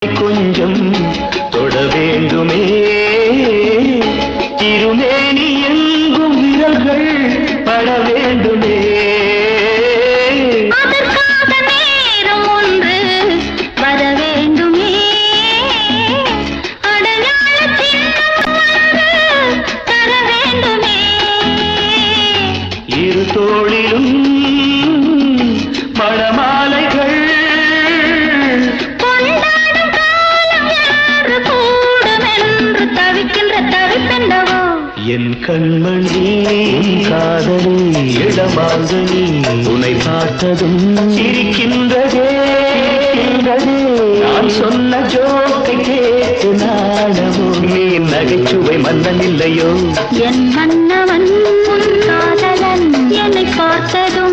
கொஞ்சம் தொட வேண்டுமே திருமேனி எங்கும் விரல்கள் பட வேண்டுமே அதற்காக நேரம் ஒன்று வர வேண்டுமே அடையாள சின்னம் ஒன்று தர வேண்டுமே இரு தோளிலும் மணமாலைகள் என் கண்மணி காதலி இடமாங்கனி உன்னை பார்த்ததும் இருக்கின்றதே நான் சொன்ன ஜோக்கை கேட்டு நாடமோ நீ நகைச்சுவை மன்னன் இல்லையோ என் மன்னவன் காதலன் என்னை பார்த்ததும்